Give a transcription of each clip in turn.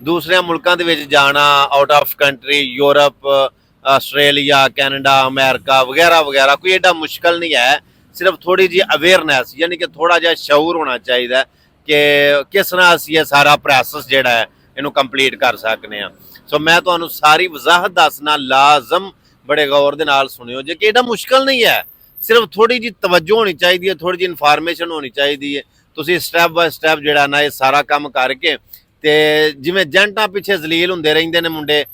ਦੂਸਰਿਆਂ ਮੁਲਕਾਂ ਦੇ ਵਿੱਚ ਜਾਣਾ, out of country, Europe, Australia, Canada, America ਵਗੈਰਾ ਵਗੈਰਾ, ਕੋਈ ਐਡਾ ਮੁਸ਼ਕਲ ਨਹੀਂ ਹੈ। ਸਿਰਫ ਥੋੜੀ ਜਿਹੀ ਅਵੇਅਰਨੈਸ, ਯਾਨੀ ਕਿ ਥੋੜਾ ਜਿਹਾ ਸ਼ਊਰ ਹੋਣਾ ਚਾਹੀਦਾ ਕਿ ਕਿਸ ਤਰ੍ਹਾਂ ਅਸੀਂ ਇਹ ਸਾਰਾ ਪ੍ਰੋਸੈਸ ਜਿਹੜਾ ਹੈ ਇਹਨੂੰ ਕੰਪਲੀਟ ਕਰ ਸਕਨੇ ਆ। ਸੋ ਮੈਂ ਤੁਹਾਨੂੰ ਸਾਰੀ ਵਜ਼ਾਹਤ ਦੱਸਣਾ, ਲਾਜ਼ਮ ਬੜੇ ਗੌਰ ਦੇ ਨਾਲ ਸੁਣਿਓ ਜੇ, ਕਿ ਐਡਾ ਮੁਸ਼ਕਲ ਨਹੀਂ ਹੈ। ਸਿਰਫ ਥੋੜੀ ਜਿਹੀ ਤਵੱਜੋ ਹੋਣੀ ਚਾਹੀਦੀ ਹੈ, ਥੋੜੀ ਜਿਹੀ ਇਨਫੋਰਮੇਸ਼ਨ ਹੋਣੀ ਚਾਹੀਦੀ ਹੈ। ਤੁਸੀਂ ਸਟੈਪ ਬਾਏ ਸਟੈਪ ਜਿਹੜਾ ਨਾ ਇਹ ਸਾਰਾ ਕੰਮ ਕਰਕੇ, ਤੇ ਜਿਵੇਂ ਏਜੰਟਾਂ ਪਿੱਛੇ ਜ਼ਲੀਲ ਹੁੰਦੇ ਰਹਿੰਦੇ ਨੇ ਮੁੰਡੇ,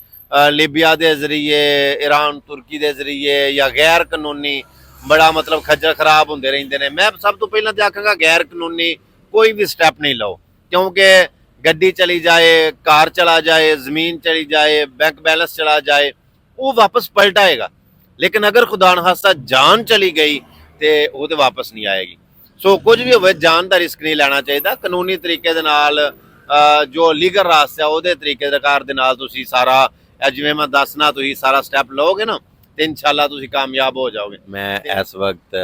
ਲੀਬੀਆ ਦੇ ਜ਼ਰੀਏ, ਈਰਾਨ ਤੁਰਕੀ ਦੇ ਜ਼ਰੀਏ, ਜਾਂ ਗੈਰ ਕਾਨੂੰਨੀ ਬੜਾ ਮਤਲਬ ਖੱਜਲ ਖਰਾਬ ਹੁੰਦੇ ਰਹਿੰਦੇ ਨੇ। ਮੈਂ ਸਭ ਤੋਂ ਪਹਿਲਾਂ ਤਾਂ ਆਖਾਂਗਾ ਗੈਰ ਕਾਨੂੰਨੀ ਕੋਈ ਵੀ ਸਟੈਪ ਨਹੀਂ ਲਓ, ਕਿਉਂਕਿ ਗੱਡੀ ਚਲੀ ਜਾਏ, ਕਾਰ ਚਲਾ ਜਾਏ, ਜ਼ਮੀਨ ਚਲੀ ਜਾਏ, ਬੈਂਕ ਬੈਲੈਂਸ ਚਲਾ ਜਾਏ, ਉਹ ਵਾਪਸ ਪਲਟ ਆਏਗਾ। ਲੇਕਿਨ ਅਗਰ ਖੁਦਾ ਨਾ ਖਾਸਤਾ ਜਾਨ ਚਲੀ ਗਈ ਤੇ ਉਹ ਤੇ ਵਾਪਸ ਨਹੀਂ ਆਏਗੀ। ਸੋ ਕੁਝ ਵੀ ਹੋਵੇ, ਜਾਨ ਦਾ ਰਿਸਕ ਨਹੀਂ ਲੈਣਾ ਚਾਹੀਦਾ। ਕਾਨੂੰਨੀ ਤਰੀਕੇ ਦੇ ਨਾਲ, ਜੋ ਲੀਗਲ ਰਾਸਤਾ ਉਹਦੇ ਤਰੀਕੇਕਾਰ ਦੇ ਨਾਲ ਤੁਸੀਂ ਸਾਰਾ, ਜਿਵੇਂ ਮੈਂ ਦੱਸਣਾ, ਤੁਸੀਂ ਸਾਰਾ ਸਟੈਪ ਲਓਗੇ ਨਾ ਤੇ ਇਨਸ਼ਾਅੱਲਾ ਤੁਸੀਂ ਕਾਮਯਾਬ ਹੋ ਜਾਓਗੇ। ਮੈਂ ਇਸ ਵਕਤ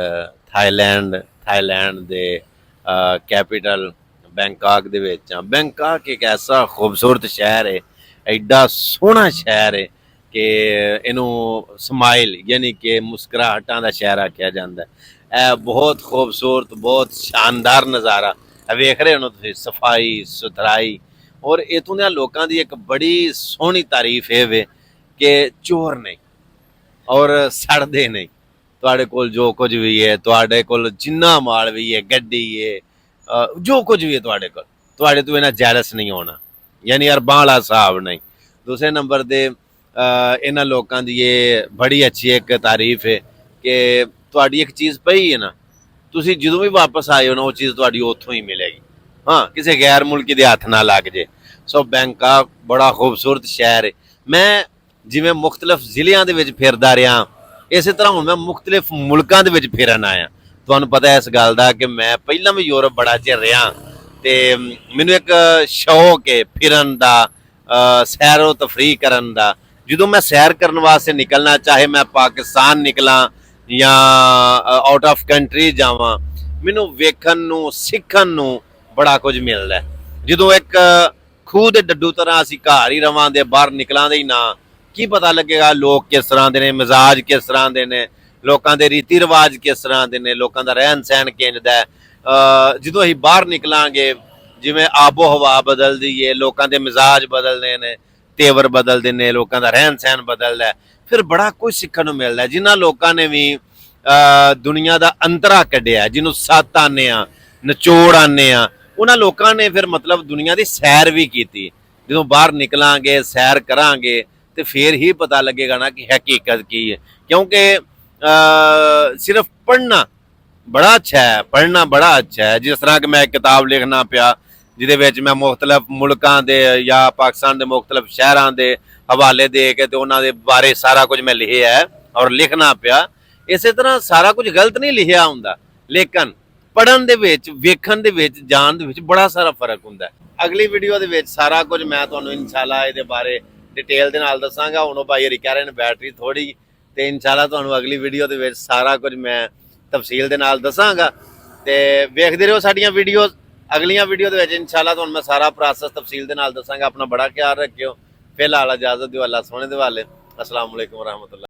ਥਾਈਲੈਂਡ ਦੇ ਕੈਪੀਟਲ बैंकॉक ਦੇ ਵਿੱਚ ਹਾਂ। बैंकॉक ਇੱਕ ਐਸਾ ਖੂਬਸੂਰਤ ਸ਼ਹਿਰ ਹੈ, ਐਡਾ ਸੋਹਣਾ ਸ਼ਹਿਰ ਹੈ ਕਿ ਇਹਨੂੰ ਸਮਾਈਲ ਯਾਨੀ ਕਿ ਮੁਸਕਰਾਹਟਾਂ ਦਾ ਸ਼ਹਿਰ ਆਖਿਆ ਜਾਂਦਾ। ਇਹ ਬਹੁਤ ਖੂਬਸੂਰਤ, ਬਹੁਤ ਸ਼ਾਨਦਾਰ ਨਜ਼ਾਰਾ ਵੇਖ ਰਹੇ ਹੋ ਤੁਸੀਂ, ਸਫਾਈ ਸੁਥਰਾਈ। ਔਰ ਇਥੋਂ ਦੇ ਲੋਕਾਂ ਦੀ ਇੱਕ ਬੜੀ ਸੋਹਣੀ ਤਾਰੀਫ ਇਹ ਵੇ ਕਿ ਚੋਰ ਨਹੀਂ ਔਰ ਸੜਦੇ ਨਹੀਂ। ਤੁਹਾਡੇ ਕੋਲ ਜੋ ਕੁਝ ਵੀ ਹੈ, ਤੁਹਾਡੇ ਕੋਲ ਜਿੰਨਾ ਮਾਲ ਵੀ ਹੈ, ਗੱਡੀ ਹੈ, ਜੋ ਕੁਝ ਵੀ ਹੈ ਤੁਹਾਡੇ ਕੋਲ, ਤੁਹਾਡੇ ਤੋਂ ਇਹਨਾਂ ਜੈਲਸ ਨਹੀਂ ਹੋਣਾ, ਯਾਨੀ ਅਰਬਾਂ ਵਾਲਾ ਹਿਸਾਬ ਨਹੀਂ। ਦੂਸਰੇ ਨੰਬਰ ਦੇ ਇਹਨਾਂ ਲੋਕਾਂ ਦੀ ਇਹ ਬੜੀ ਅੱਛੀ ਇੱਕ ਤਾਰੀਫ ਹੈ ਕਿ ਤੁਹਾਡੀ ਇੱਕ ਚੀਜ਼ ਪਈ ਹੈ ਨਾ, ਤੁਸੀਂ ਜਦੋਂ ਵੀ ਵਾਪਸ ਆਏ ਹੋ ਨਾ, ਉਹ ਚੀਜ਼ ਤੁਹਾਡੀ ਉੱਥੋਂ ਹੀ ਮਿਲੇਗੀ, ਹਾਂ, ਕਿਸੇ ਗੈਰ ਮੁਲਕੀ ਦੇ ਹੱਥ ਨਾ ਲੱਗ ਜੇ। ਸੋ बैंकॉक ਬੜਾ ਖੂਬਸੂਰਤ ਸ਼ਹਿਰ ਹੈ। ਮੈਂ ਜਿਵੇਂ ਮੁਖਤਲਿਫ ਜ਼ਿਲ੍ਹਿਆਂ ਦੇ ਵਿੱਚ ਫਿਰਦਾ ਰਿਹਾ, ਇਸੇ ਤਰ੍ਹਾਂ ਹੁਣ ਮੈਂ ਮੁਖਤਲਿਫ ਮੁਲਕਾਂ ਦੇ ਵਿੱਚ ਫਿਰਨ ਆਇਆ। ਤੁਹਾਨੂੰ ਪਤਾ ਇਸ ਗੱਲ ਦਾ ਕਿ ਮੈਂ ਪਹਿਲਾਂ ਵੀ ਯੂਰਪ ਬੜਾ ਚਿਰ ਰਿਹਾ, ਤੇ ਮੈਨੂੰ ਇੱਕ ਸ਼ੌਕ ਹੈ ਫਿਰਨ ਦਾ, ਸੈਰੋ ਤਫਰੀਹ ਕਰਨ ਦਾ। ਜਦੋਂ ਮੈਂ ਸੈਰ ਕਰਨ ਵਾਸਤੇ ਨਿਕਲਣਾ, ਚਾਹੇ ਮੈਂ ਪਾਕਿਸਤਾਨ ਨਿਕਲਾਂ ਜਾਂ ਆਊਟ ਆਫ ਕੰਟਰੀ ਜਾਵਾਂ, ਮੈਨੂੰ ਵੇਖਣ ਨੂੰ, ਸਿੱਖਣ ਨੂੰ ਬੜਾ ਕੁਝ ਮਿਲਦਾ। ਜਦੋਂ ਇੱਕ ਖੂਹ ਦੇ ਡੱਡੂ ਤਰ੍ਹਾਂ ਅਸੀਂ ਘਰ ਹੀ ਰਵਾਂਗੇ, ਬਾਹਰ ਨਿਕਲਾਂਦੇ ਹੀ ਨਾ, ਕੀ ਪਤਾ ਲੱਗੇਗਾ ਲੋਕ ਕਿਸ ਤਰ੍ਹਾਂ ਦੇ ਨੇ, ਮਿਜ਼ਾਜ ਕਿਸ ਤਰ੍ਹਾਂ ਦੇ ਨੇ, ਲੋਕਾਂ ਦੇ ਰੀਤੀ ਰਿਵਾਜ ਕਿਸ ਤਰ੍ਹਾਂ ਦੇ ਨੇ, ਲੋਕਾਂ ਦਾ ਰਹਿਣ ਸਹਿਣ ਕਿੰਝ ਦਾ। ਜਦੋਂ ਅਸੀਂ ਬਾਹਰ ਨਿਕਲਾਂਗੇ, ਜਿਵੇਂ ਆਬੋ ਹਵਾ ਬਦਲਦੀ ਹੈ, ਲੋਕਾਂ ਦੇ ਮਿਜ਼ਾਜ ਬਦਲਦੇ ਨੇ, ਤੇਵਰ ਬਦਲਦੇ ਨੇ, ਲੋਕਾਂ ਦਾ ਰਹਿਣ ਸਹਿਣ ਬਦਲਦਾ, ਫਿਰ ਬੜਾ ਕੁਝ ਸਿੱਖਣ ਨੂੰ ਮਿਲਦਾ। ਜਿਨ੍ਹਾਂ ਲੋਕਾਂ ਨੇ ਵੀ ਦੁਨੀਆ ਦਾ ਅੰਤਰਾ ਕੱਢਿਆ, ਜਿਹਨੂੰ ਸੱਤ ਆਨੇ ਆ, ਨਿਚੋੜ ਆਨੇ ਆ, ਉਹਨਾਂ ਲੋਕਾਂ ਨੇ ਫਿਰ ਮਤਲਬ ਦੁਨੀਆ ਦੀ ਸੈਰ ਵੀ ਕੀਤੀ। ਜਦੋਂ ਬਾਹਰ ਨਿਕਲਾਂਗੇ, ਸੈਰ ਕਰਾਂਗੇ, ਤੇ ਫਿਰ ਹੀ ਪਤਾ ਲੱਗੇਗਾ ਨਾ ਕਿ ਹਕੀਕਤ ਕੀ ਹੈ। ਕਿਉਂਕਿ ਸਿਰਫ ਪੜ੍ਹਨਾ ਬੜਾ ਅੱਛਾ ਹੈ, ਪੜ੍ਹਨਾ ਬੜਾ ਅੱਛਾ ਹੈ। ਜਿਸ ਤਰ੍ਹਾਂ ਕਿ ਮੈਂ ਕਿਤਾਬ ਲਿਖਣਾ ਪਿਆ, ਜਿਹਦੇ ਵਿੱਚ ਮੈਂ ਮੁਖਤਲਿਫ ਮੁਲਕਾਂ ਦੇ ਜਾਂ ਪਾਕਿਸਤਾਨ ਦੇ ਮੁਖਤਲਿਫ ਸ਼ਹਿਰਾਂ ਦੇ ਹਵਾਲੇ ਦੇ ਕੇ ਤੇ ਉਹਨਾਂ ਦੇ ਬਾਰੇ ਸਾਰਾ ਕੁਝ ਮੈਂ ਲਿਖਿਆ ਹੈ ਔਰ ਲਿਖਣਾ ਪਿਆ। ਇਸੇ ਤਰ੍ਹਾਂ ਸਾਰਾ ਕੁਝ ਗਲਤ ਨਹੀਂ ਲਿਖਿਆ ਹੁੰਦਾ, ਲੇਕਿਨ ਪੜ੍ਹਨ ਦੇ ਵਿੱਚ, ਵੇਖਣ ਦੇ ਵਿੱਚ, ਜਾਣ ਦੇ ਵਿੱਚ ਬੜਾ ਸਾਰਾ ਫਰਕ ਹੁੰਦਾ। ਅਗਲੀ ਵੀਡੀਓ ਦੇ ਵਿੱਚ ਸਾਰਾ ਕੁਝ ਮੈਂ ਤੁਹਾਨੂੰ ਇਨਸ਼ਾਅੱਲਾ ਇਹਦੇ ਬਾਰੇ ਡਿਟੇਲ ਦੇ ਨਾਲ ਦੱਸਾਂਗਾ। ਹੁਣ ਉਹ ਭਾਈ ਹਰੀ ਕਹਿ ਰਹੇ ਨੇ ਬੈਟਰੀ ਥੋੜੀ, ਤੇ ਇਨਸ਼ਾਅੱਲਾ ਤੁਹਾਨੂੰ ਅਗਲੀ ਵੀਡੀਓ ਦੇ ਵਿੱਚ ਸਾਰਾ ਕੁਝ ਮੈਂ ਤਫਸੀਲ ਦੇ ਨਾਲ ਦੱਸਾਂਗਾ। ਤੇ ਵੇਖਦੇ ਰਹੋ ਸਾਡੀਆਂ ਵੀਡੀਓਜ਼। ਅਗਲੀਆਂ ਵੀਡੀਓ ਦੇ ਵਿੱਚ ਇਨਸ਼ਾਅੱਲਾ ਤੁਹਾਨੂੰ ਮੈਂ ਸਾਰਾ ਪ੍ਰੋਸੈਸ ਤਫਸੀਲ ਦੇ ਨਾਲ ਦੱਸਾਂਗਾ। ਆਪਣਾ ਬੜਾ ਖਿਆਲ ਰੱਖਿਓ। ਫਿਲਹਾਲ ਇਜਾਜ਼ਤ ਦਿਓ, ਅੱਲਾ ਸੋਹਣੇ ਦੇ ਹਵਾਲੇ। अस्सलाम वालेकुम रहमतुल्लाह।